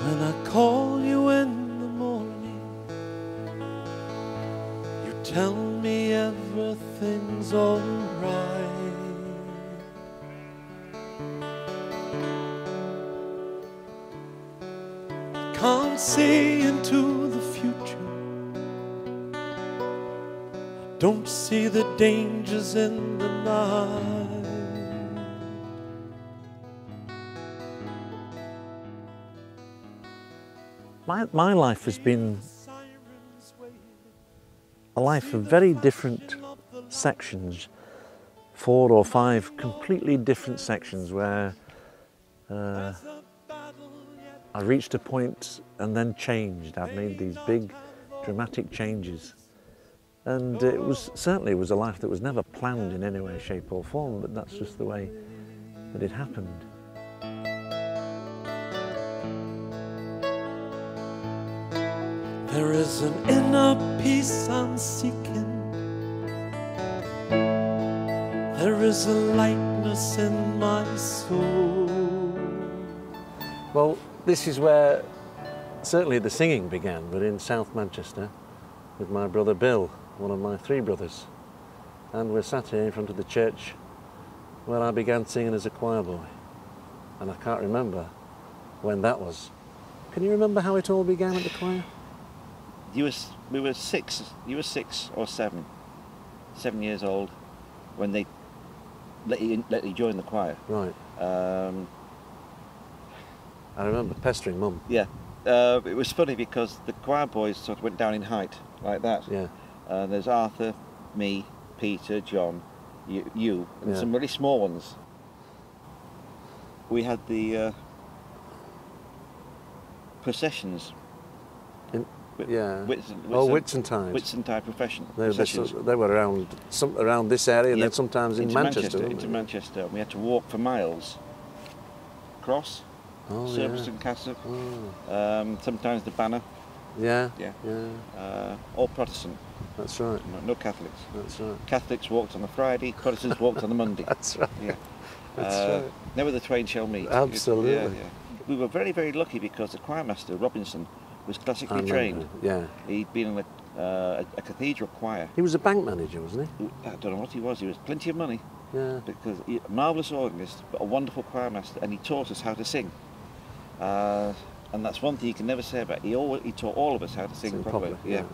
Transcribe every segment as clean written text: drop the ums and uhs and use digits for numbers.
When I call you in the morning, you tell me everything's alright. Can't see into the future, don't see the dangers in the night. My life has been a life of very different sections, 4 or 5 completely different sections where I reached a point and then changed. I've made these big dramatic changes, and it was certainly a life that was never planned in any way, shape or form, but that's just the way that it happened. There is an inner peace I'm seeking. There is a lightness in my soul. Well, this is where certainly the singing began, but in South Manchester with my brother Bill, one of my 3 brothers. And we're sat here in front of the church where I began singing as a choir boy. And I can't remember when that was. Can you remember how it all began at the choir? We were 6, you were 6 or 7 years old when they let you join the choir. Right. I remember pestering Mum. Yeah. It was funny because the choir boys sort of went down in height like that. Yeah. There's Arthur, me, Peter, John, you and some really small ones. We had the processions. Whitsuntide. Whitsuntide They were around this area, and then sometimes in Manchester. Into Manchester. We had to walk for miles. Across. Surbiton Castle. Sometimes the banner. Yeah. All Protestant. That's right. No Catholics. That's right. Catholics walked on the Friday, Protestants walked on the Monday. That's right. Yeah. That's right. Never the twain shall meet. Absolutely. Yeah. We were very, very lucky because the choirmaster, Robinson, was classically trained. Yeah. He'd been in a cathedral choir. He was a bank manager, wasn't he? I don't know what he was. He was plenty of money. Yeah. Because a marvellous organist, but a wonderful choirmaster, and he taught us how to sing. And that's one thing you can never say about it. He taught all of us how to sing properly. Yeah.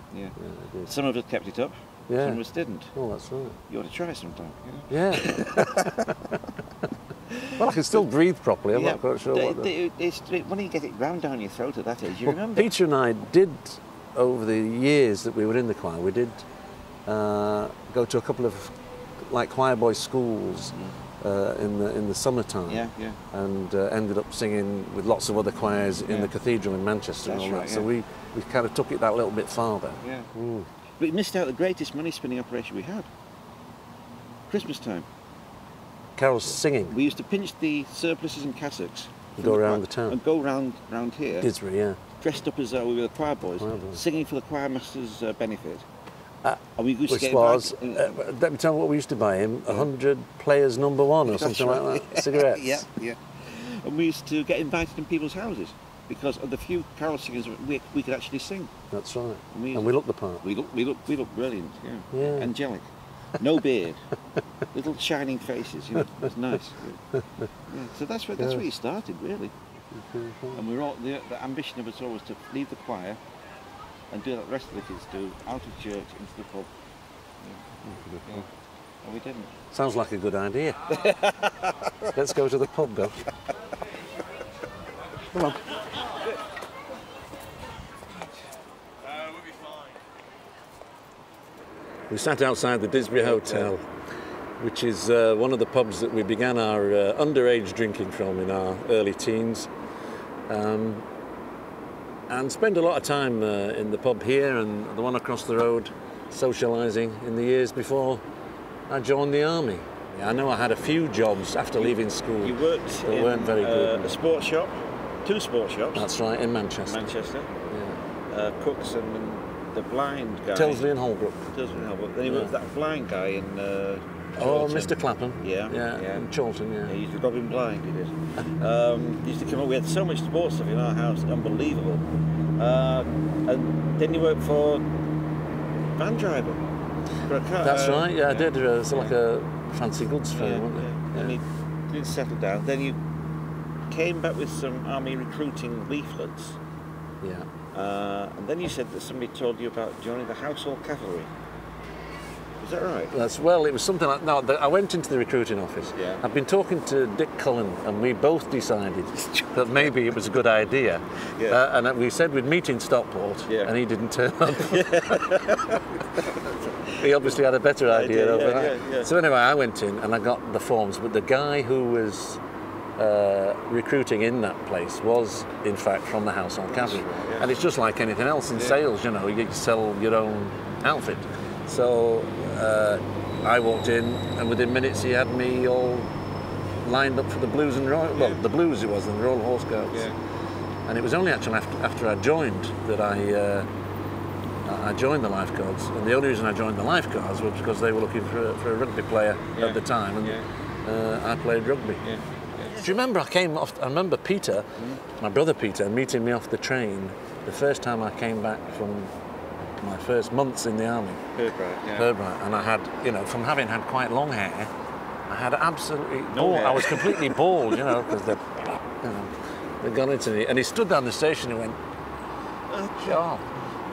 Some of us kept it up. Yeah. Some of us didn't. Oh, that's right. You ought to try sometime. Yeah. Well, I can still breathe properly. I'm not quite sure what. When you get it round down your throat at that age, you remember. Peter and I did, over the years that we were in the choir, we did go to a couple of choir boy schools in the summertime. Yeah. And ended up singing with lots of other choirs in the cathedral in Manchester. That's and all right, that. So we kind of took it that little bit farther. Yeah. But we missed out the greatest money spending operation we had. Christmas time. Carols singing. We used to pinch the surplices and cassocks. And go around the town. And go round here. Didsbury, yeah. Dressed up as we were the choir boys, singing for the choirmaster's benefit. And we used which was, let me tell you what we used to buy him, 100 Players #1 or something like that. Cigarettes. Yeah. And we used to get invited in people's houses because of the few carol singers we could actually sing. That's right. And we looked the part. We looked brilliant, yeah. Angelic. No beard. Little shining faces, it was nice. Yeah. So that's where you started, really. And we were all, the ambition of us all was to leave the choir and do what the rest of the kids do, out of church, into the pub. Yeah. And we didn't. Sounds like a good idea. Let's go to the pub, though. Come on. We sat outside the Didsbury Hotel, which is one of the pubs that we began our underage drinking from in our early teens. And spent a lot of time in the pub here and the one across the road, socialising in the years before I joined the army. I know I had a few jobs after leaving school. You worked that weren't very good. A sports shop, 2 sports shops. That's right, in Manchester. Yeah. Cooks and the blind guy. Tilsley and Holbrook. Then he worked with that blind guy in Oh, Chorlton. Mr. Clapham. Yeah. In Chorlton, yeah. He used to rob him blind, he did. He used to come up, we had so much sports stuff in our house, unbelievable. And then you worked for van driver. For a car, That's right, yeah, I did. It's like a fancy goods firm, wasn't it? Yeah. And he didn't settle down. Then you came back with some army recruiting leaflets. Yeah. And then you said that somebody told you about joining the Household Cavalry. Is that right? Well, it was something like... No, I went into the recruiting office. Yeah. I've been talking to Dick Cullen, and we both decided that maybe it was a good idea. Yeah. And we said we'd meet in Stockport, Yeah. and he didn't turn up. He obviously had a better idea. Yeah. So anyway, I went in, and I got the forms, but the guy who was recruiting in that place was, in fact, from the Household Cavalry. Right, yeah. And it's just like anything else in sales, you know, you sell your own outfit. So I walked in, and within minutes he had me all lined up for the Blues and Royal. Well, the Blues it was, and the Royal Horse Guards. Yeah. And it was only actually after I joined that I joined the Lifeguards. And the only reason I joined the Lifeguards was because they were looking for a rugby player at the time, and I played rugby. Yeah. Do you remember I remember Peter, my brother Peter, meeting me off the train the first time I came back from my first months in the army. Herbright, and I had, you know, from having had quite long hair, I had absolutely I was completely bald, you know, because they'd gone into me. And he stood down the station and went, "Oh, John."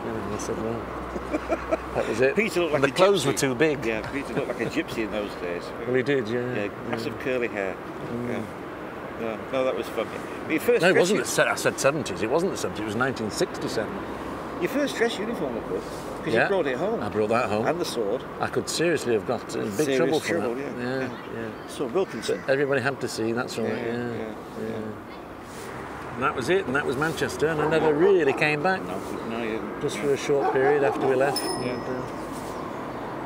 You know, and I said, "Well, that was it." Peter looked like and the clothes were too big. Yeah, Peter looked like a gypsy in those days. Well, he did, yeah. Yeah, massive curly hair. Yeah. No, that was fun. Your first No, it dress wasn't. I said 70s. It wasn't the 70s. It was 1967. Your first dress uniform looked good because you brought it home. I brought that home. And the sword. I could seriously have got in big trouble for that. Yeah. So Wilkinson. Everybody had to see. That's right. Yeah. And that was it. And that was Manchester. And I never really came back. No, you didn't. Just for a short period after we left. Yeah.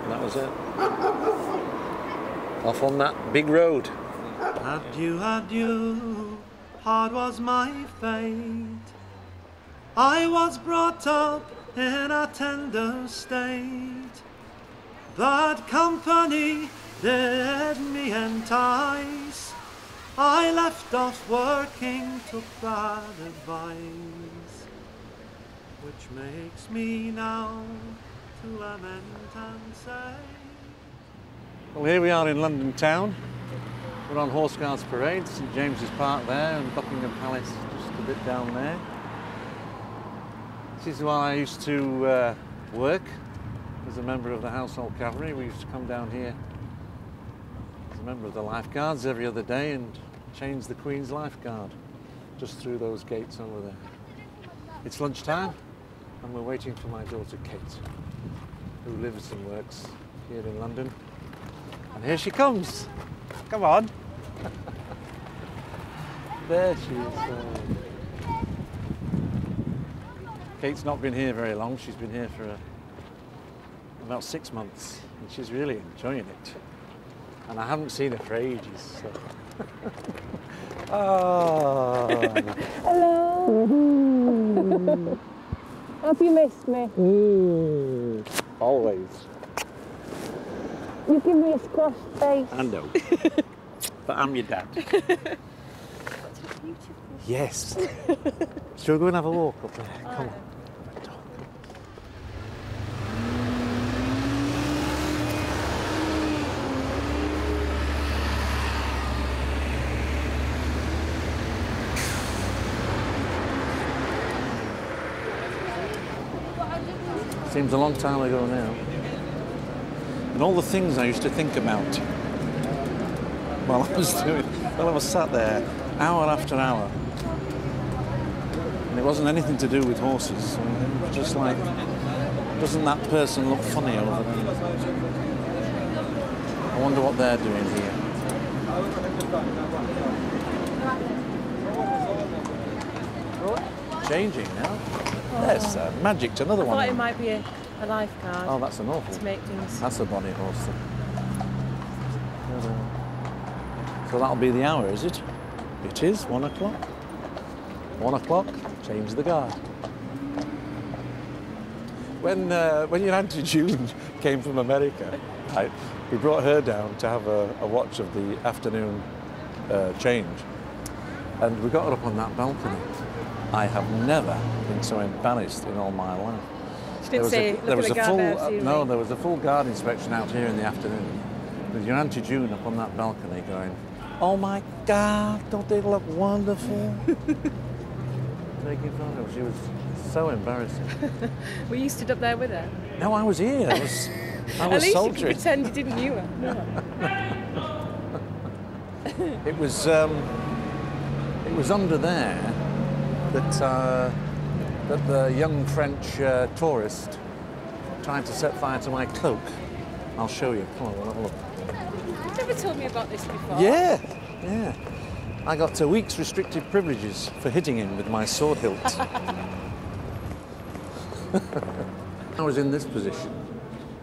And that was it. Off on that big road. Adieu, adieu, hard was my fate. I was brought up in a tender state. That company did me entice. I left off working, took bad advice, which makes me now to lament and say. Well, here we are in London town. We're on Horse Guards Parade, St James's Park there, and Buckingham Palace just a bit down there. This is where I used to work as a member of the Household Cavalry. We used to come down here as a member of the Lifeguards every other day and change the Queen's Lifeguard just through those gates over there. It's lunchtime, and we're waiting for my daughter Kate, who lives and works here in London. And here she comes. Come on. There she is. Kate's not been here very long. She's been here for about 6 months, and she's really enjoying it. And I haven't seen her for ages. So. Oh. Hello. Hope you missed me. Always. You give me a squash face. I know. But I'm your dad. Yes. Shall we go and have a walk up there? Come on. Seems a long time ago now. And all the things I used to think about while I was sat there hour after hour. And it wasn't anything to do with horses. It was just like, doesn't that person look funny over there? I wonder what they're doing here. Changing now. There's magic to another one. I thought it might be a lifeguard. Oh, that's an awful. To make things. That's a bonny horse. So that'll be the hour, is it? It is 1 o'clock. 1 o'clock, change the guard. when your Auntie June came from America, right, we brought her down to have a watch of the afternoon change, and we got her up on that balcony. I have never been so embarrassed in all my life. She didn't say, look at the garden. No, there was a full garden inspection out here in the afternoon with your Auntie June up on that balcony going, "Oh my God, don't they look wonderful?" Making fun of her. She was so embarrassing. Were you stood up there with her? No, I was here. I was At least soldiering. you could pretend you didn't knew her. No. It was under there that the young French tourist tried to set fire to my cloak. I'll show you. Come on, we'll have a look. You've never told me about this before. Yeah. I got a week's restricted privileges for hitting him with my sword hilt. I was in this position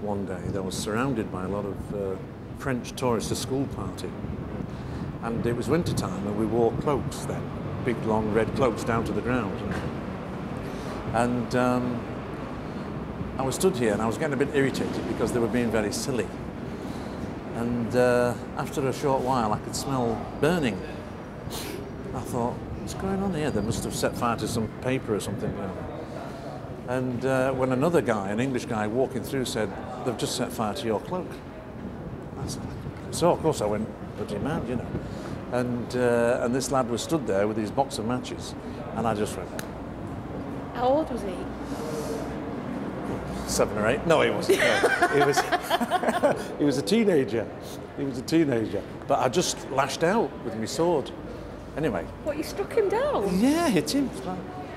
one day. I was surrounded by a lot of French tourists, a school party. And it was winter time and we wore cloaks then, big long red cloaks down to the ground. And I was stood here and I was getting a bit irritated because they were being very silly. And after a short while I could smell burning. I thought, what's going on here? They must have set fire to some paper or something. You know. And when another guy, an English guy walking through said, they've just set fire to your cloak. I said, so of course I went bloody mad, you know. And this lad was stood there with his box of matches and I just went. How old was he? 7 or 8. No, he wasn't. No. He was a teenager. He was a teenager. But I just lashed out with my sword. Anyway. What, you struck him down? Yeah, hit him.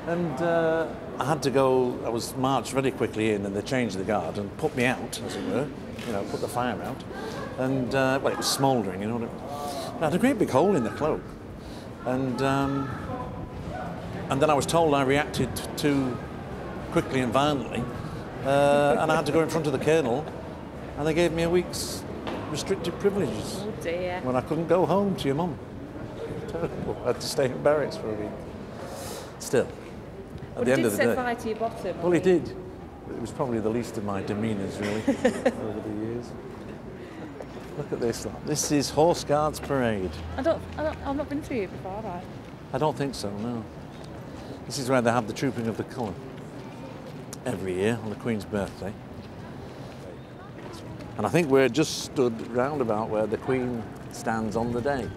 And I had to go, I was marched very quickly in and they changed the guard and put me out, as it were. You know, put the fire out. And, well, it was smouldering, you know. I had a great big hole in the cloak. And then I was told I reacted too quickly and violently. And I had to go in front of the colonel, and they gave me a week's restricted privileges. Oh dear. When I couldn't go home to your mum. Terrible. I had to stay in barracks for a week. Still, at the end of the day. He did set fire to your bottom. Well, he did. It was probably the least of my demeanours, really, over the years. Look at this. This is Horse Guards Parade. I've not been through it before, have I? I don't think so, no. This is where they have the trooping of the colour. Every year on the Queen's birthday. And I think we're just stood round about where the Queen stands on the day.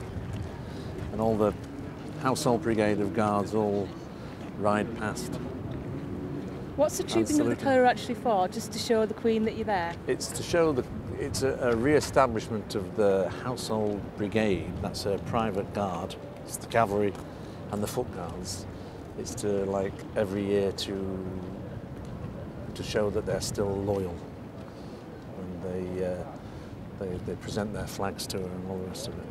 And all the household brigade of guards all ride past. What's the trooping of the colour actually for? Just to show the Queen that you're there? It's to show it's a re-establishment of the household brigade. That's a private guard. It's the cavalry and the foot guards. It's to, like, every year to show that they're still loyal, and they present their flags to her and all the rest of it.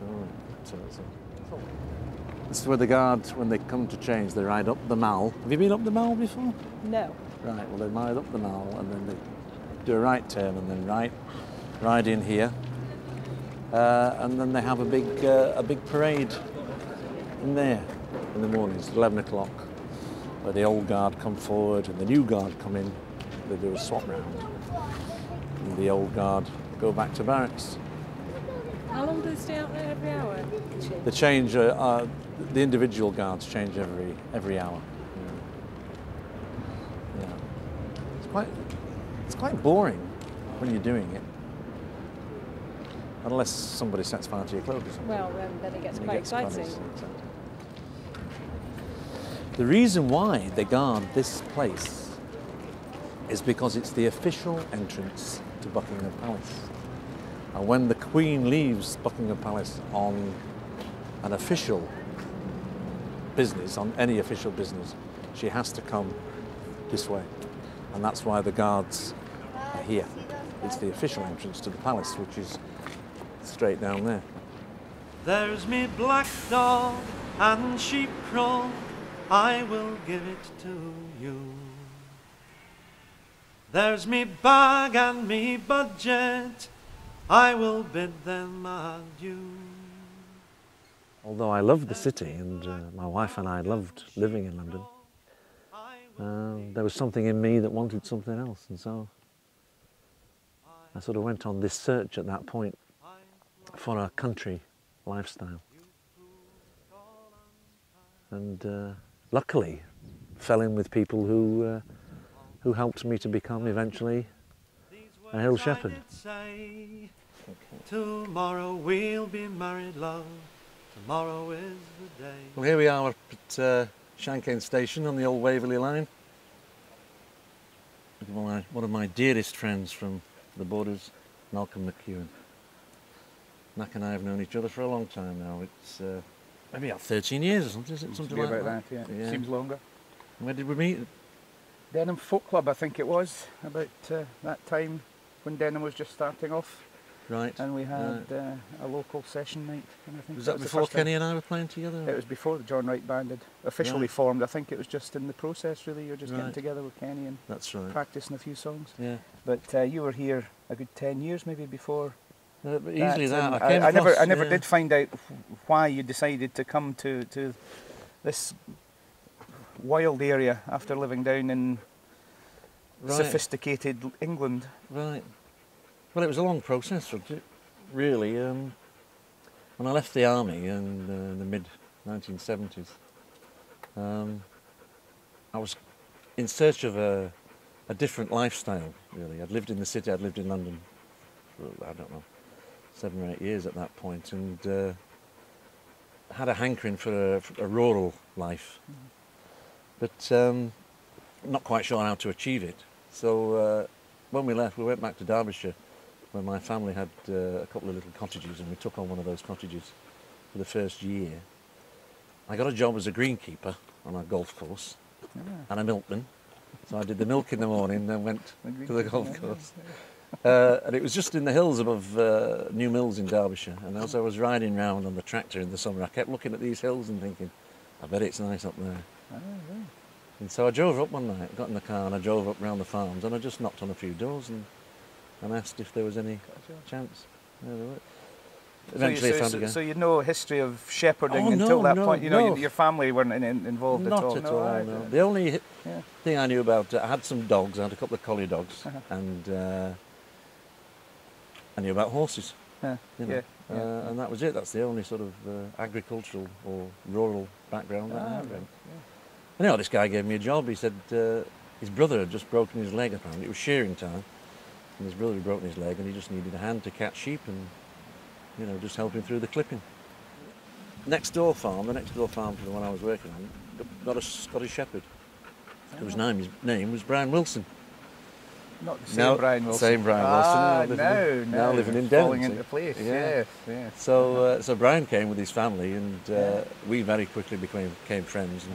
This is where the guard, when they come to change, they ride up the mall. Have you been up the mall before? No. Right. Well, they ride up the mall and then they do a right turn and then ride in here, and then they have a big parade in there in the mornings, 11 o'clock, where the old guard come forward and the new guard come in. They do a swap round, and the old guard go back to barracks. How long do they stay out there every hour? They change. The individual guards change every hour. Yeah. It's quite boring when you're doing it, unless somebody sets fire to your clothes or something. Well, then it gets quite exciting. The reason why they guard this place is because it's the official entrance to Buckingham Palace. And when the Queen leaves Buckingham Palace on an official business, on any official business, she has to come this way. And that's why the guards are here. It's the official entrance to the palace, which is straight down there. There's me black dog and sheep crow, I will give it to you. There's me bag and me budget, I will bid them adieu. Although I loved the city and my wife and I loved living in London, there was something in me that wanted something else, and so I sort of went on this search at that point for a country lifestyle, and luckily fell in with people who helped me to become eventually a hill shepherd. Tomorrow we'll be married, love. Tomorrow is the day. Well, here we are up at Shanklin Station on the old Waverley line. One of my dearest friends from the borders, Malcolm McEwen. Mac and I have known each other for a long time now. It's maybe about 13 years or something, is it? Something like about that, yeah. Seems longer. Where did we meet? Denham Folk Club, I think it was, about that time when Denham was just starting off. Right. And we had a local session night. And I think was that before Kenny and I were playing together? It was before the John Wright Band had officially formed. I think it was just in the process, really. You're just getting together with Kenny and practicing a few songs. Yeah. But you were here a good 10 years maybe before. Easily that. I never did find out why you decided to come to this wild area after living down in sophisticated England. Right. Well, it was a long process, really. When I left the army in the mid-1970s, I was in search of a different lifestyle, really. I'd lived in the city, I'd lived in London for, I don't know, 7 or 8 years at that point, and had a hankering for a rural life, but not quite sure how to achieve it. So when we left, we went back to Derbyshire, where my family had a couple of little cottages, and we took on one of those cottages for the first year. I got a job as a greenkeeper on a golf course and a milkman. So I did the milk in the morning and then went to the golf course. And it was just in the hills above New Mills in Derbyshire. And as I was riding round on the tractor in the summer, I kept looking at these hills and thinking, I bet it's nice up there. And so I drove up one night, got in the car and I drove up round the farms, and I just knocked on a few doors and asked if there was any chance. Yeah, there were. Eventually I found a guy. So you know history of shepherding until that point? You know, your family weren't involved at all? Not at all, no. The only thing I knew about, I had some dogs, I had a couple of collie dogs, and I knew about horses. You know. And that was it. That's the only sort of agricultural or rural background that I had. Anyhow, this guy gave me a job. He said his brother had just broken his leg, apparently. It was shearing time. And his brother had broken his leg and he just needed a hand to catch sheep and, you know, just help him through the clipping. The next door farm to the one I was working on, got a Scottish shepherd, whose name was Brian Wilson. Not the same Brian Wilson. Same Brian Wilson. Now living in Devon. Falling into place. Yeah. So Brian came with his family, and we very quickly became friends.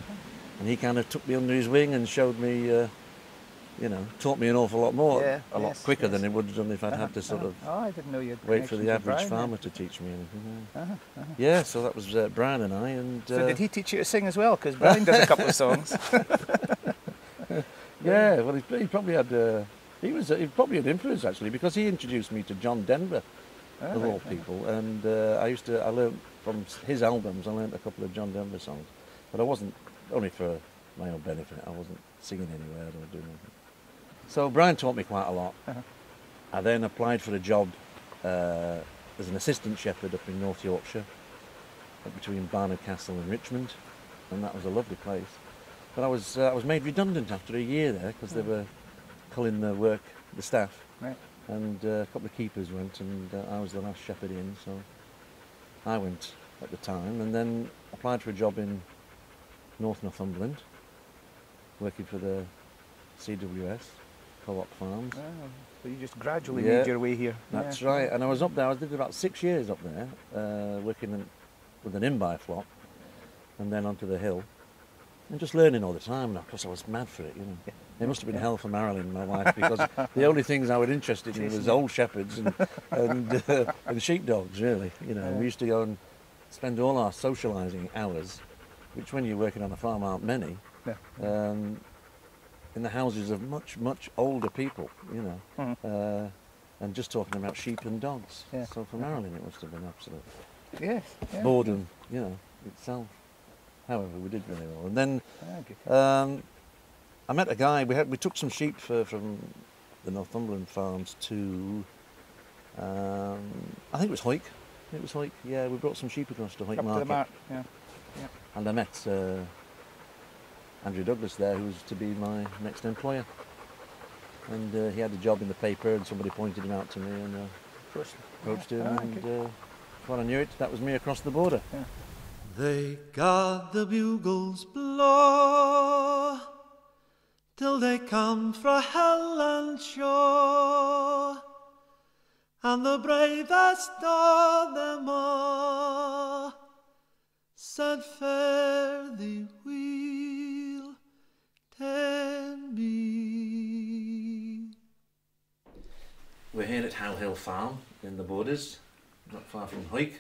And he kind of took me under his wing and showed me, taught me an awful lot more, a lot quicker than he would have done if I'd had to sort of I didn't know you'd wait for the average farmer to teach me anything. Yeah, so that was Brian and I. And so did he teach you to sing as well? Because Brian does a couple of songs. Yeah, well, he probably had. He probably had influence actually, because he introduced me to John Denver, of all people, and I learned from his albums. I learned a couple of John Denver songs, but I wasn't, only for my own benefit. I wasn't singing anywhere or doing anything. So Brian taught me quite a lot. I then applied for a job as an assistant shepherd up in North Yorkshire, between Barnard Castle and Richmond, and that was a lovely place. But I was made redundant after a year there because they were culling the staff, and a couple of keepers went, and I was the last shepherd in, so I went at the time, and then applied for a job in North Northumberland, working for the CWS, Co-op Farms. So you just gradually made your way here. That's right, and I was up there, I did about 6 years up there, working with an in-by flock, and then onto the hill, and just learning all the time. And of course I was mad for it, you know. It must have been hell for Marilyn, my wife, because the only things I was interested in was old shepherds and sheepdogs, really. You know, we used to go and spend all our socialising hours, which when you're working on a farm aren't many, in the houses of much older people, you know, and just talking about sheep and dogs. So for Marilyn it must have been absolute boredom, you know, itself. However, we did very well. And then I met a guy. We took some sheep from the Northumberland farms to. I think it was Hoyk. It was Hoyk. Yeah, we brought some sheep across to Hoyk Up Market. to the mark, yeah. And I met Andrew Douglas there, who was to be my next employer. And he had a job in the paper, and somebody pointed him out to me, and approached him, and before I knew it, that was me across the border. Yeah. They guard the bugles blow till they come fra hill and shore, and the bravest of them all said, "Fare thee weel, ten me." We're here at How Hill Farm in the Borders, not far from Hoyk,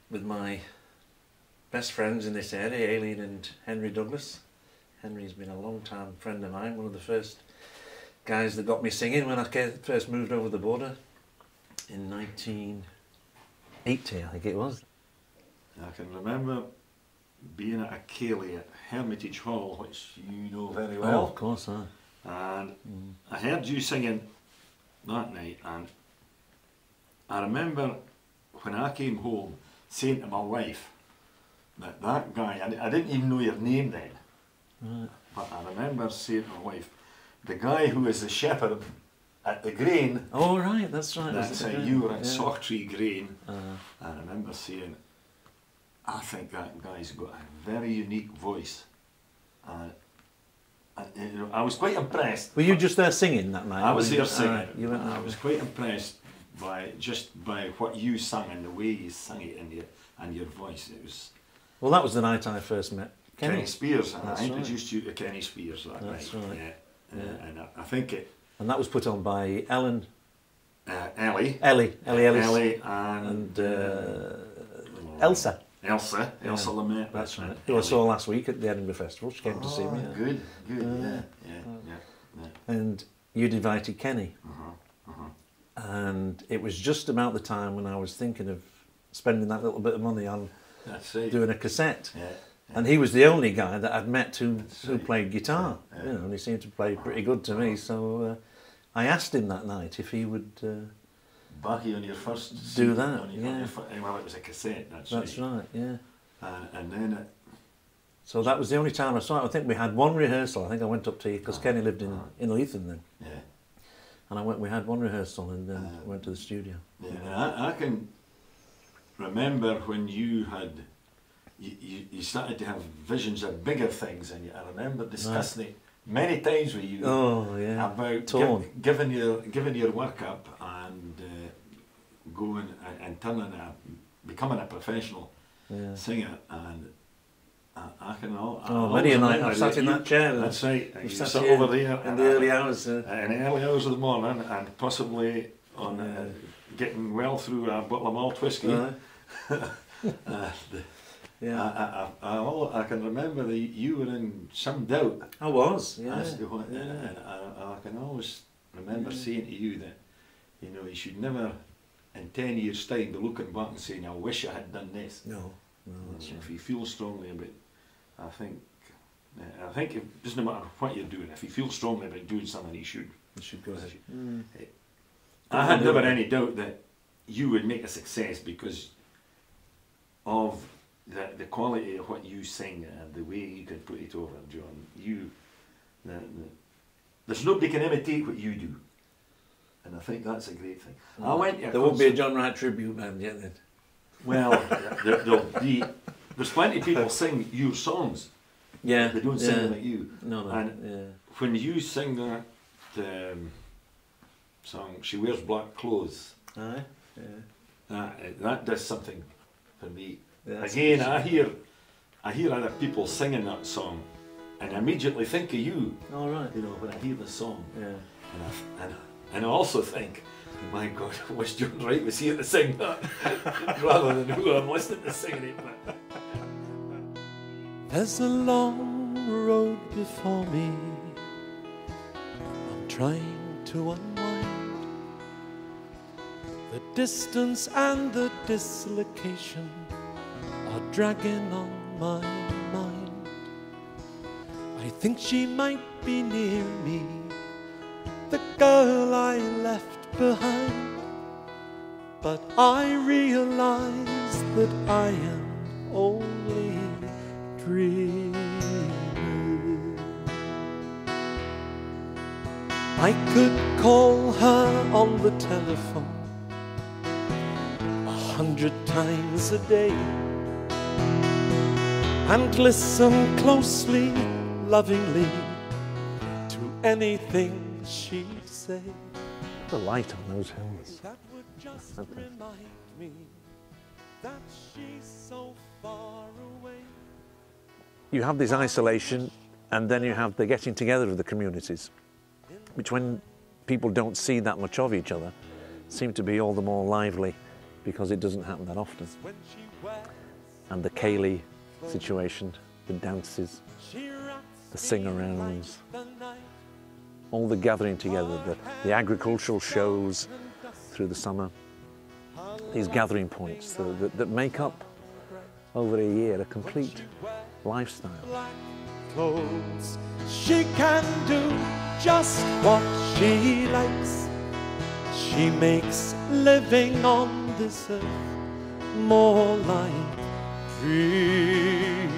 with my best friends in this area, Aileen and Henry Douglas. Henry's been a long-time friend of mine, one of the first guys that got me singing when I first moved over the border in 1980, I think it was. I can remember being at a ceilidh at Hermitage Hall, which you know very well. Oh, of course, And I heard you singing that night, and I remember when I came home saying to my wife that guy, I didn't even know your name then, but I remember saying to my wife, the guy who is the shepherd at the grain. Oh, right, that's right. That's how you were at Saughtree Grain. I remember saying, I think that guy's got a very unique voice. You know, I was quite impressed. Were you just there singing that night? I was there singing. Right, you went I was quite impressed by what you sang and the way you sang it and your voice. It was. Well, that was the night I first met Kenny Spears. That's I introduced you to Kenny Spears that night. That's right. Yeah. And I think it. And that was put on by Ellie Ellie Ellis, and Elsa. Elsa Lamette. That's right. Who I saw last week at the Edinburgh Festival. She came to see me. Good. Yeah. And you'd invited Kenny. And it was just about the time when I was thinking of spending that little bit of money on doing a cassette. Yeah. And he was the only guy that I'd met who played guitar. You know, and he seemed to play pretty good to me. So I asked him that night if he would Backy on your first do that. Well, it was a cassette. That's right. Yeah. And then. So that was the only time I saw it. I think we had one rehearsal. I think I went up to you because Kenny lived in Leithen then. Yeah. And we had one rehearsal and then went to the studio. Yeah, I can remember when you had. You started to have visions of bigger things, and I remember discussing it many times with you about giving your work up and going and becoming a professional singer. And I can many a night I've sat in that chair. That's right. You sat over there in the early hours. In the early hours of the morning, and possibly on getting well through a bottle of malt whiskey. I can remember that you were in some doubt. I was, as to what, and I can always remember saying to you that, you know, you should never, in 10 years' time, be looking back and saying, I wish I had done this. No, that's if you feel strongly about it, I think it doesn't matter what you're doing, if you feel strongly about doing something, you should go ahead. I had never any doubt that you would make a success because of the quality of what you sing and the way you can put it over, John. There's nobody can imitate what you do, and I think that's a great thing. There won't be a John Wright tribute band yet then. Well, there's plenty of people sing your songs. Yeah, they don't sing like you. No. And when you sing that song, "She Wears Black Clothes," that does something for me. Yeah, again, I hear other people singing that song, and I immediately think of you. All right. You know, when I hear the song. Yeah. And I also think, my God, I wish John Wright was here to sing that, rather than who I'm listening to singing it. There's a long road before me. I'm trying to unwind the distance and the dislocation are dragging on my mind. I think she might be near me, the girl I left behind. But I realize that I am only dreaming. I could call her on the telephone 100 times a day and listen closely, lovingly to anything she say. The light on those hills. That would just remind me that she's so far away. You have this isolation, and then you have the getting together of the communities, which when people don't see that much of each other, seem to be all the more lively because it doesn't happen that often. And the ceilidh situation, the dances, the sing-arounds, all the gathering together, the agricultural shows through the summer, these gathering points that make up over a year a complete lifestyle. Clothes. She can do just what she likes. She makes living on this earth more like dreaming.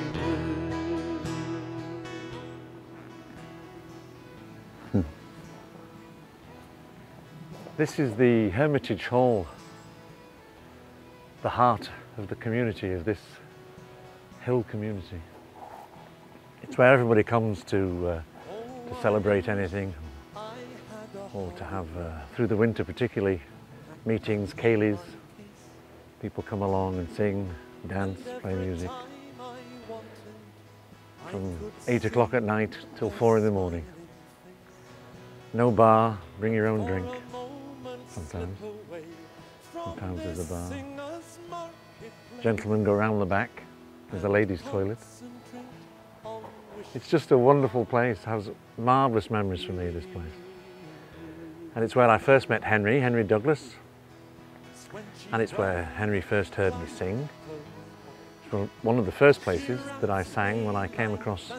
This is the Hermitage Hall, the heart of the community, of this hill community. It's where everybody comes to celebrate anything, or to have, through the winter particularly, meetings, ceilidhs. People come along and sing, dance, play music. From 8 o'clock at night till 4 in the morning. No bar, bring your own drink. Sometimes there's a bar. Gentlemen go round the back. There's a ladies' toilet. It's just a wonderful place. It has marvellous memories for me, this place. And it's where I first met Henry Douglas. And it's where Henry first heard me sing. It's one of the first places that I sang when I came across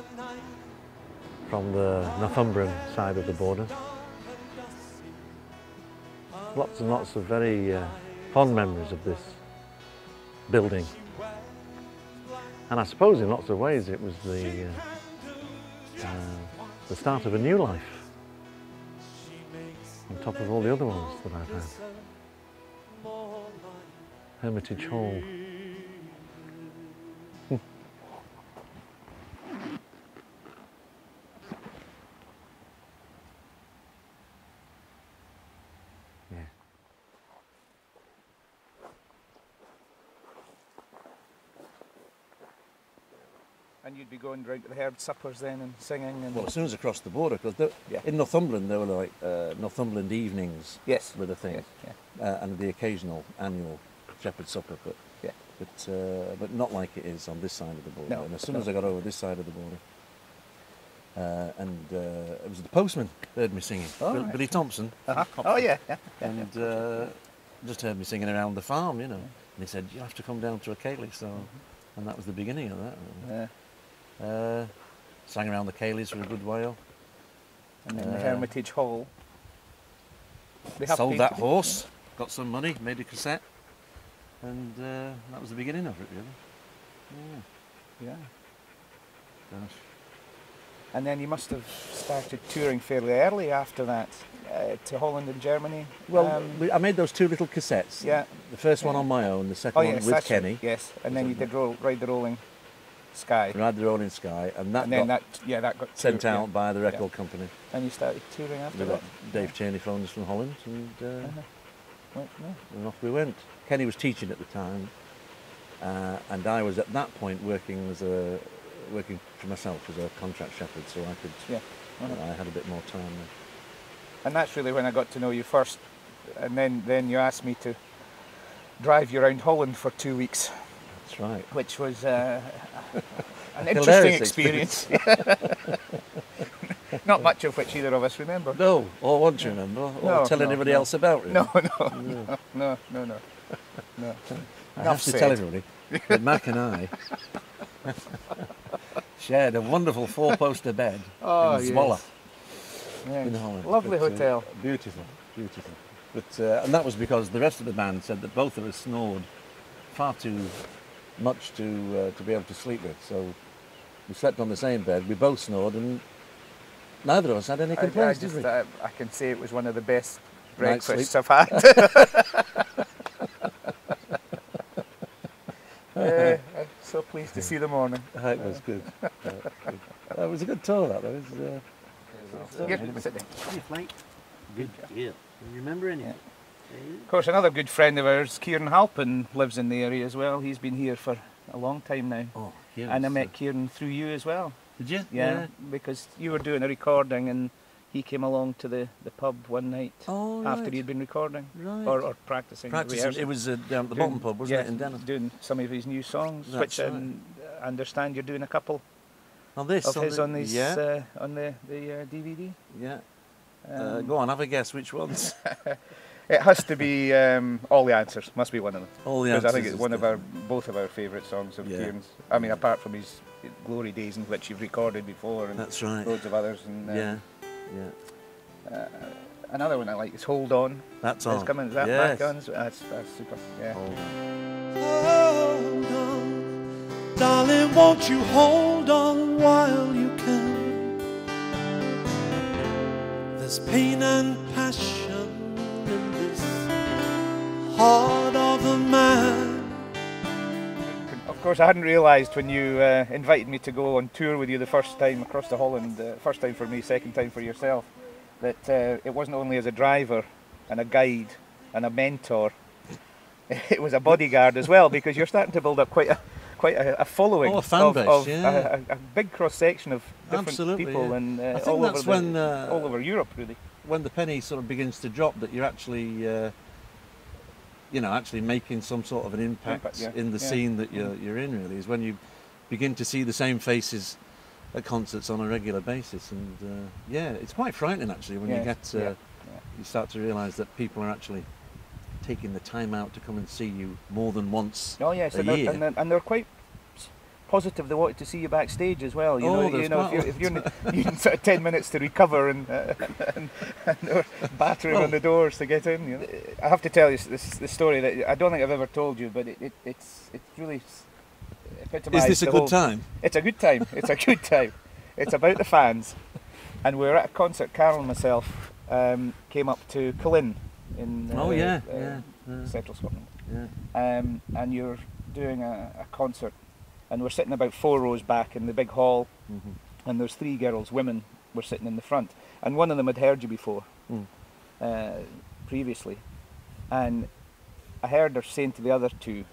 from the Northumbrian side of the border. Lots and lots of very fond memories of this building. And I suppose in lots of ways it was the start of a new life, on top of all the other ones that I've had. Hermitage Hall. And you'd be going round to the herd suppers then and singing and... Well, as soon as across the border, because in Northumberland there were like Northumberland evenings. Yes. Were the thing, yes, and the occasional annual shepherd supper, but not like it is on this side of the border. No, and as soon as I got over this side of the border, it was the postman heard me singing, Billy Thompson. Oh yeah. And just heard me singing around the farm, you know. And he said, "You have to come down to a ceilidh," so, and that was the beginning of that. Yeah. Sang around the ceilidhs for a good while. And then the Hermitage Hall. Sold that horse, got some money, made a cassette, and that was the beginning of it, really. Yeah. Gosh. And then you must have started touring fairly early after that, to Holland and Germany. Well, I made those two little cassettes. Yeah. The first one on my own, the second one with Kenny. Right, yes, and then you did Ride the Rolling Sky. Ride the Rolling Sky, and that got sent out by the record company. And you started touring after that? Dave Cheney phoned us from Holland, and and off we went. Kenny was teaching at the time, and I was at that point working for myself as a contract shepherd, so I could. I had a bit more time then. And that's really when I got to know you first, and then you asked me to drive you around Holland for 2 weeks. That's right. Which was an interesting experience. Not much of which either of us remember. No, or want to remember, or tell anybody else about it. No. I have to tell everybody that Mac and I shared a wonderful four-poster bed Oh, in Zwolle. Yeah. In Holland. Lovely But, hotel. Beautiful, beautiful. But and that was because the rest of the band said that both of us snored far too much to be able to sleep with. So we slept on the same bed. We both snored, and neither of us had any complaints, did we? I can say it was one of the best Night's breakfasts sleep. I've had. I'm so pleased to see the morning. It was good. It was a good tour, that was. Sit down. Yes, mate. Good. Yeah. You remember any? Of course, another good friend of ours, Kieran Halpin, lives in the area as well. He's been here for a long time now. Oh, And I met Kieran through you as well. Did you? Yeah, because you were doing a recording and he came along to the pub one night after he'd been recording or practicing. Practicing. It was down at the bottom pub, wasn't it, in Denham? Doing some of his new songs, That's which right. I understand you're doing a couple On this, of his on the DVD. Yeah. Go on, have a guess which ones. It has to be All the Answers. Must be one of them. All the Because Answers. I think it's one of both of our favourite songs of Kieran's. I mean, apart from his Glory Days, in which you've recorded before, and That's right. loads of others. And Yeah. another one I like is Hold On. That's It's on. coming. Is that Yes. back on? That's super. Yeah. Hold on. Hold on, darling, won't you hold on while you can? There's pain and passion in this heart of a man. Of course, I hadn't realised when you invited me to go on tour with you the first time across the Holland, first time for me, second time for yourself, that it wasn't only as a driver and a guide and a mentor, it was a bodyguard as well, because you're starting to build up quite a following a fan base, of yeah. a big cross section of different Absolutely, people, yeah. and I think all that's over all when over Europe, really. when the penny sort of begins to drop, that you're actually actually making some sort of an impact in the scene that you're in, really, is when you begin to see the same faces at concerts on a regular basis. And it's quite frightening, actually, when you get you start to realise that people are actually taking the time out to come and see you more than once a year. And they're quite positive. They wanted to see you backstage as well. You know, if you're needing sort of 10 minutes to recover and they're battering on the doors to get in. You know, I have to tell you this story that I don't think I've ever told you, but it's really epitomised. Is this a good time? It's a good time. It's a good time. It's about the fans, and we were at a concert. Carol and myself came up to Cullen in central Scotland. Yeah. And you're doing a concert, and we're sitting about 4 rows back in the big hall, and there's 3 girls, women, were sitting in the front, and one of them had heard you before, previously, and I heard her saying to the other 2,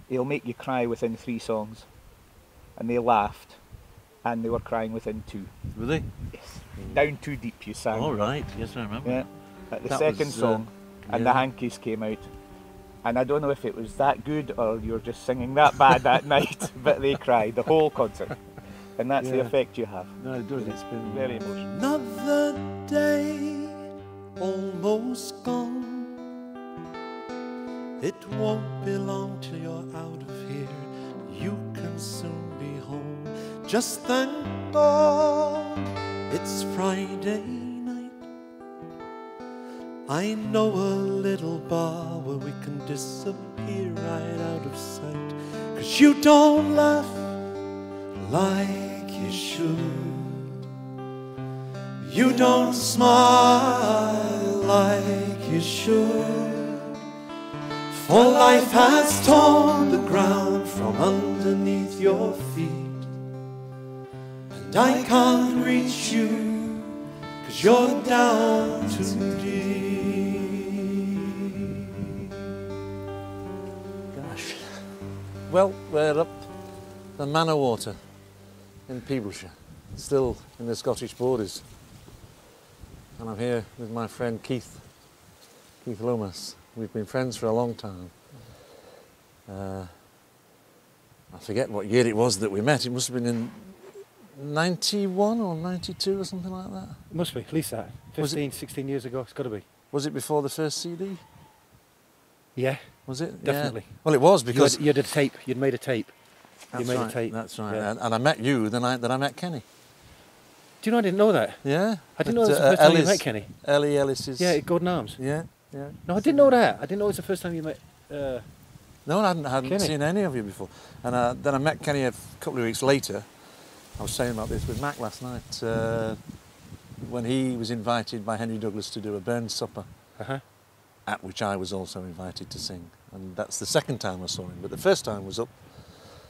"He'll make you cry within 3 songs," and they laughed, and they were crying within 2. Were they? Yes. Down Too Deep, you sang. All right. Yes, I remember. Yeah. At the second song, and the hankies came out. And I don't know if it was that good or you're just singing that bad that night, but they cried the whole concert. And that's the effect you have. No, it does. It's been very emotional. Another day almost gone. It won't be long till you're out of here. You can soon be home. Just thank God it's Friday night. I know a little bar where we can disappear right out of sight. 'Cause you don't laugh like you should. You don't smile like you should. For life has torn the ground from underneath your feet. And I can't reach you 'cause you're down too deep. Gosh. Well, we're up the Manor Water in Peeblesshire, still in the Scottish borders. And I'm here with my friend Keith Lomas. We've been friends for a long time. I forget what year it was that we met. It must have been in 91 or 92 or something like that. It must be, at least that. 15, 16 years ago, it's got to be. Was it before the first CD? Yeah. Was it? Definitely. Yeah. Well, it was because... You had a tape, you'd made a tape. You made a tape. That's right. Yeah. And I met you the night that I met Kenny. Do you know I didn't know that? Yeah. I didn't know it was the first time you met Kenny. Ellie Ellis's. Yeah, at Gordon Arms. Yeah, yeah. No, I didn't know that. I didn't know it was the first time you met. No, I hadn't seen any of you before. And then I met Kenny a couple of weeks later. I was saying about this with Mac last night. When he was invited by Henry Douglas to do a Burns supper, at which I was also invited to sing. And that's the second time I saw him. But the first time was up.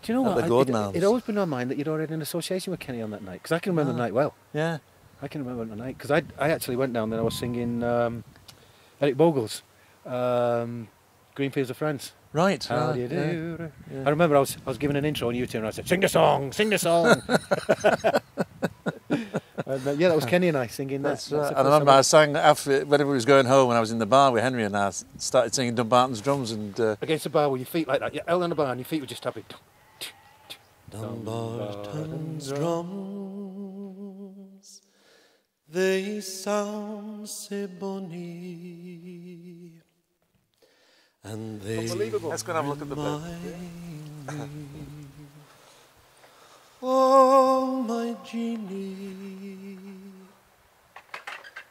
Do you know what? The Gordon Arms. It always been on my mind that you'd already had an association with Kenny on that night, because I can remember the night well. Yeah. I can remember the night, because I actually went down there. I was singing Eric Bogle's Green Fields of France. Right. How do you do? Yeah. I remember I was giving an intro on YouTube and I said, "Sing the song, sing the song." And, yeah, that was Kenny and I singing that. That's right. And I remember I sang after, when everybody was going home, when I was in the bar with Henry, and I started singing Dumbarton's Drums. And against the bar with your feet like that. You're held on the bar and your feet were just tapping. Dumbarton's drums, they sound so bonny, and they unbelievable. Let's go and have a look at the bed. Oh, my Jeannie,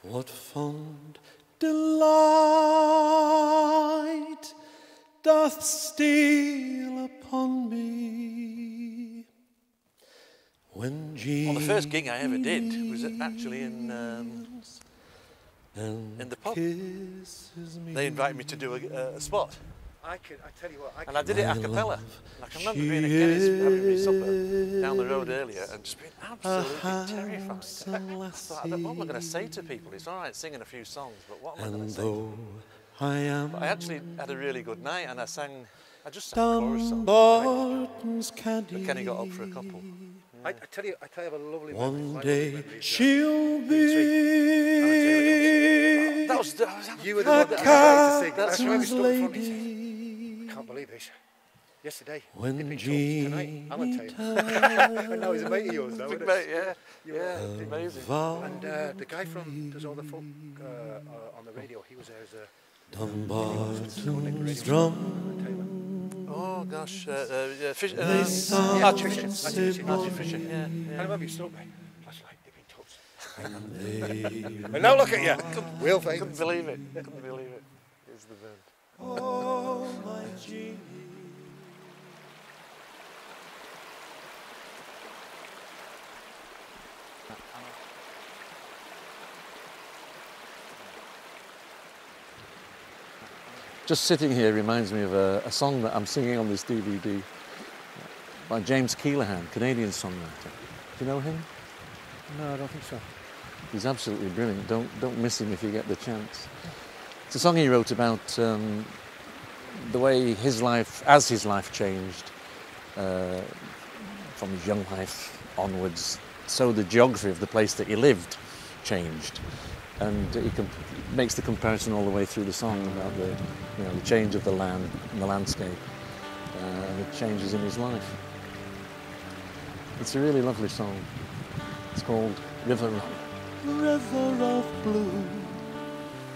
what fond delight doth steal upon me when Jeannie. Well, the first gig I ever did was actually in the pub. They invited me to do a spot. I tell you what, and I did it a cappella. And I can remember being at Kenny's having me supper down the road earlier and just being absolutely terrified. I thought, what am I going to say to people? It's all right singing a few songs, but what am I going to say to them? But I actually had a really good night, and I just sang a chorus song. But Kenny got up for a couple. I tell you, I have a lovely one memory. day she'll be you were the one that I wanted to sing. Cat's lady. I can't believe this. Yesterday, When tonight, Alan Taylor. And now he's a mate of yours now, Big isn't mate, yeah, amazing. And the guy from does all the folk on the radio, he was there as a Dumbarton's drum. Oh gosh, They Archie sound Fisher, yeah. I remember you stood by last night, dipping toes. And now look at you, Will Fame. Couldn't believe it. Here's the band. Oh, my Jeannie. Just sitting here reminds me of a song that I'm singing on this DVD by James Keelahan, Canadian songwriter. Do you know him? No, I don't think so. He's absolutely brilliant. Don't miss him if you get the chance. It's a song he wrote about the way his life changed from his young life onwards. So the geography of the place that he lived changed. And he makes the comparison all the way through the song about the change of the land and the landscape and the changes in his life. It's a really lovely song. It's called River Run. River of blue,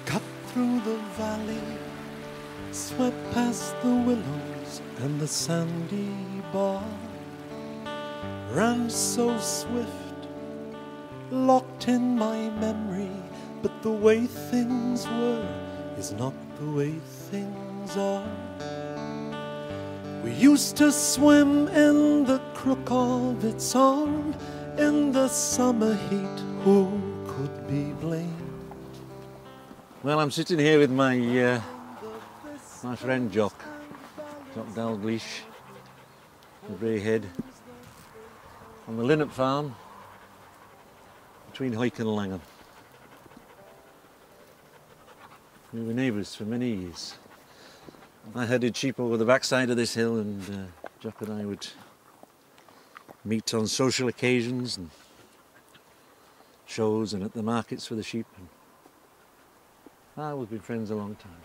cut through the valley, swept past the willows and the sandy bar, ran so swift, locked in my memory. But the way things were is not the way things are. We used to swim in the crook of its arm. In the summer heat, who could be blamed? Well, I'm sitting here with my friend Jock Dalgleish, the Brayhead, on the linnet farm between Hoyk and Langham. We were neighbours for many years. I herded sheep over the backside of this hill, and Jock and I would meet on social occasions and shows and at the markets for the sheep. And we've been friends a long time.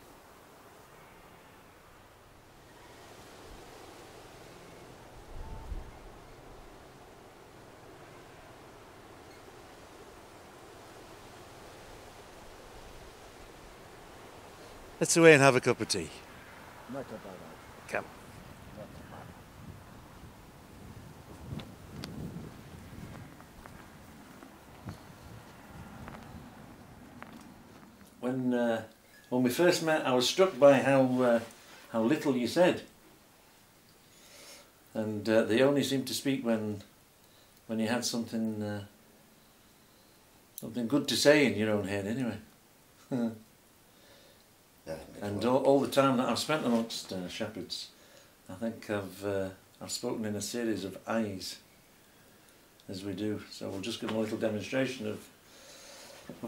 Let's away and have a cup of tea. Not about that. Come. when we first met, I was struck by how little you said, and they only seemed to speak when you had something good to say in your own head, anyway. And all the time that I've spent amongst shepherds, I think I've spoken in a series of I's, as we do. So we'll just give them a little demonstration of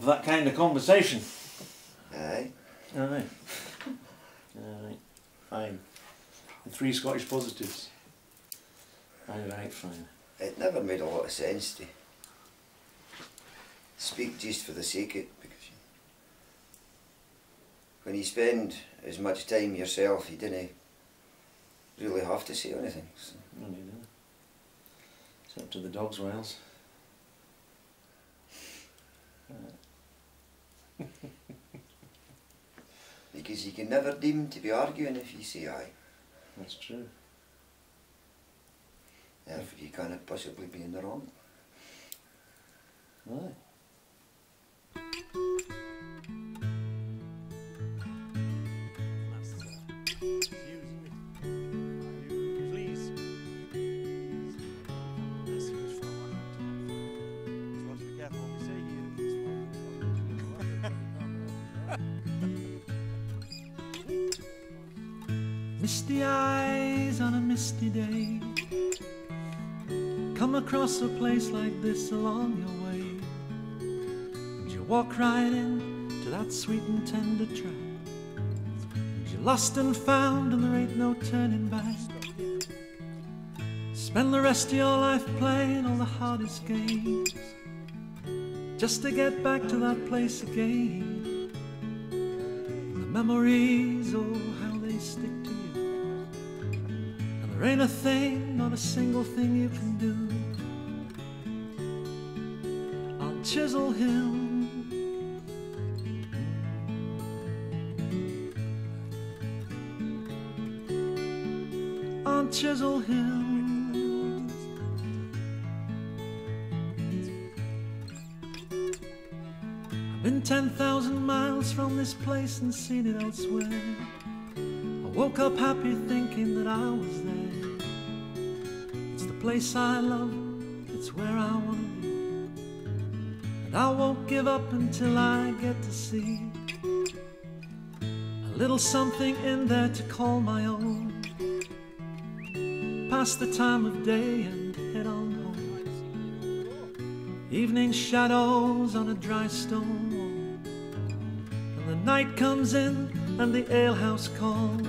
that kind of conversation. Aye. Aye. Aye. Fine. The 3 Scottish positives. Aye, right, fine. It never made a lot of sense to speak just for the sake of it, because when you spend as much time yourself, you didn't really have to say anything. So. No, you didn't. It's up to the dogs' wails. Because you can never deem to be arguing if you say aye. That's true. Therefore you cannot possibly be in the wrong. Aye. Misty eyes on a misty day, come across a place like this along your way, and you walk right into that sweet and tender track, and you're lost and found and there ain't no turning back. Spend the rest of your life playing all the hardest games, just to get back to that place again. And the memories, oh how they stick to you. There ain't a thing, not a single thing you can do. I'll chisel him, I'll chisel him. I've been 10,000 miles from this place and seen it elsewhere. I woke up happy thinking that I was there. It's the place I love, it's where I want to be, and I won't give up until I get to see a little something in there to call my own. Pass the time of day and head on home. Evening shadows on a dry stone wall, and the night comes in and the alehouse calls.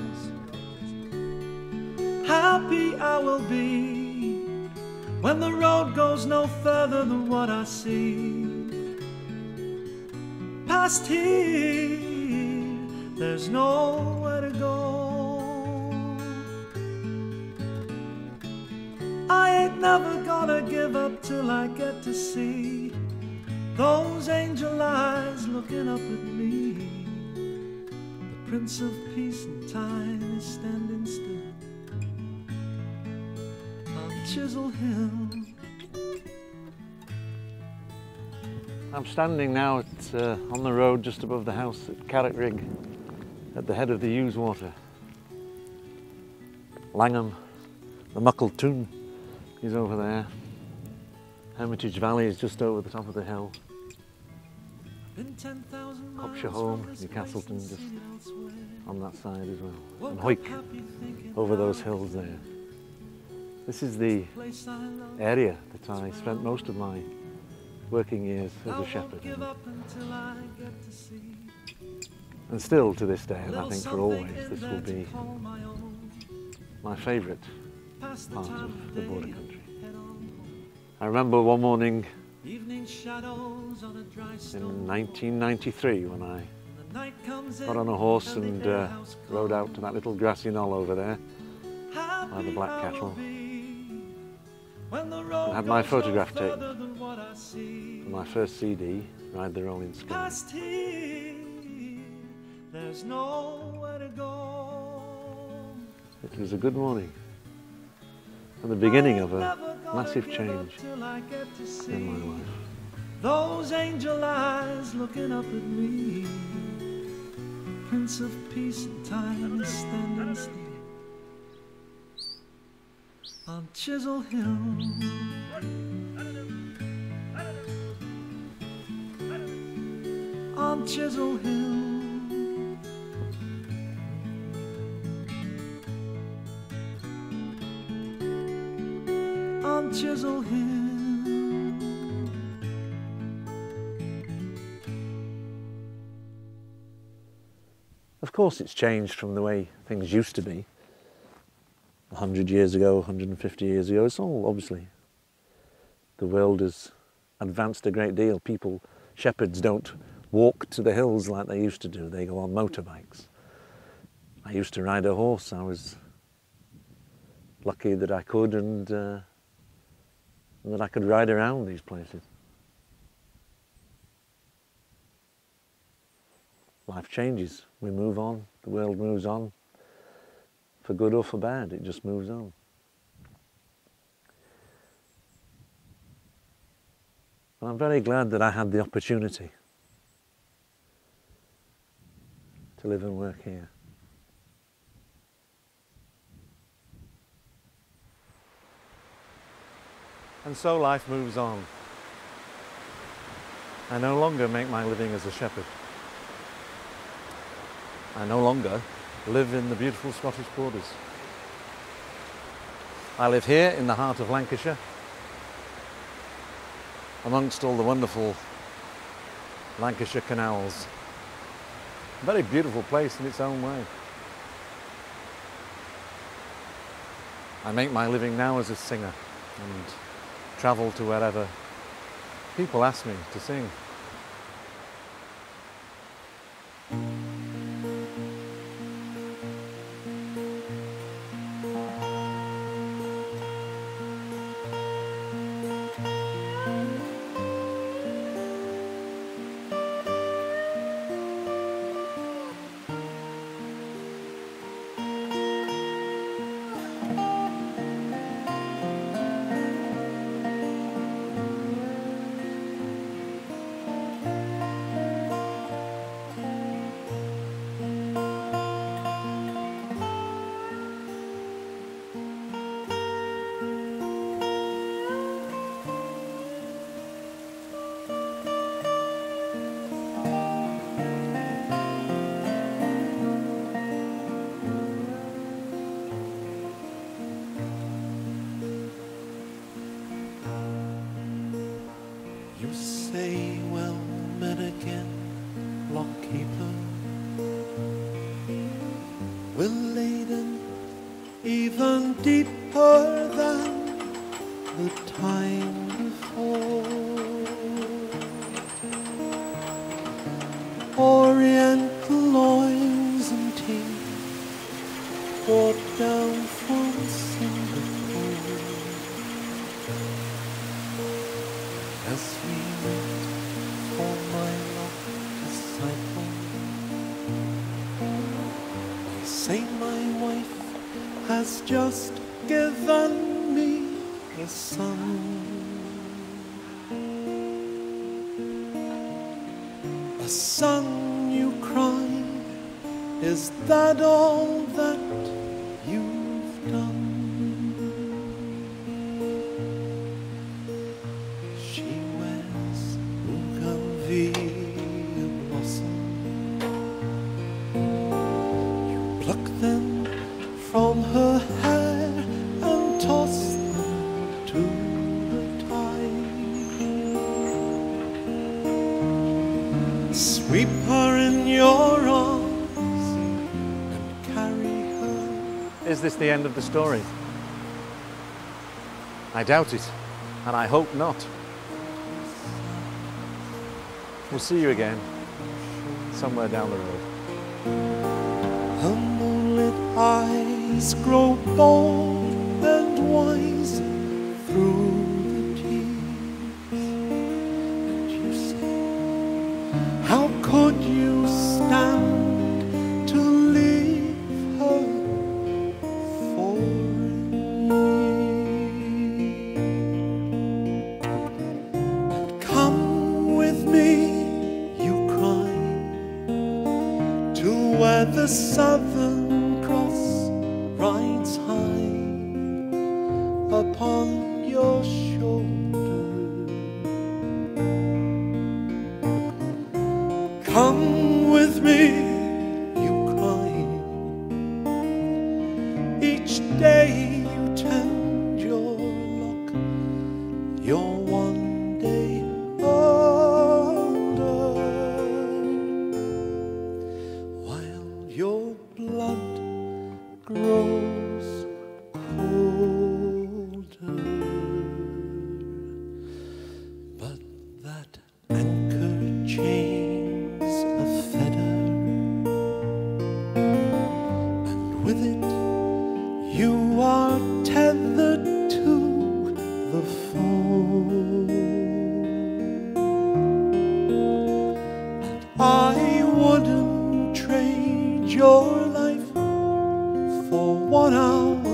Happy I will be when the road goes no further than what I see. Past here, there's nowhere to go. I ain't never gonna give up till I get to see those angel eyes looking up at me. The Prince of Peace and Time is standing still. Chisel him. I'm standing now on the road just above the house at Carrickrig, at the head of the Usewater. Langham, the Muckletune is over there. Hermitage Valley is just over the top of the hill. Copshire Home, Newcastleton just on that side as well. And Hoyk over those hills there. This is the area that I spent most of my working years as a shepherd in. And still to this day, and I think for always, this will be my favourite part of the border country. I remember one morning in 1993 when I got on a horse and rode out to that little grassy knoll over there by the black cattle. I had my photograph taken for my first CD, Ride the Rolling Sky. It was a good morning and the beginning of a massive change in my life. Those angel eyes looking up at me. Prince of Peace and Time is standing still on Chisel Hill. On Chisel Hill. On Chisel Hill. Of course it's changed from the way things used to be 100 years ago, 150 years ago. It's all obviously, the world has advanced a great deal. People, shepherds don't walk to the hills like they used to do. They go on motorbikes. I used to ride a horse. I was lucky that I could and that I could ride around these places. Life changes, we move on, the world moves on, for good or for bad, it just moves on. And I'm very glad that I had the opportunity to live and work here. And so life moves on. I no longer make my living as a shepherd. I no longer live in the beautiful Scottish borders. I live here in the heart of Lancashire, amongst all the wonderful Lancashire canals. A very beautiful place in its own way. I make my living now as a singer and travel to wherever people ask me to sing. You say, well met again, lockkeeper, we're laden even deeper than the time before. Oriental loins and tea brought down from Singapore. As we wait for my lost disciple, they say my wife has just given me a son. A son, you cry, is that all that you've done? From her hair and toss them to the tide. Sweep her in your arms and carry her. Is this the end of the story? I doubt it, and I hope not. We'll see you again, somewhere down the road. Her moonlit eyes grow bold and wise through the tears, and you say, how could you stand to leave her for a year? Come with me, you cry, to the Southern Cross rides high upon your shoulder. Come with me, you cry. Each day you tend your luck. You're one day older, while your blood grows colder. But that anchor chains a feather, and with it you are tethered to the foam. And I wouldn't trade your life for 1 hour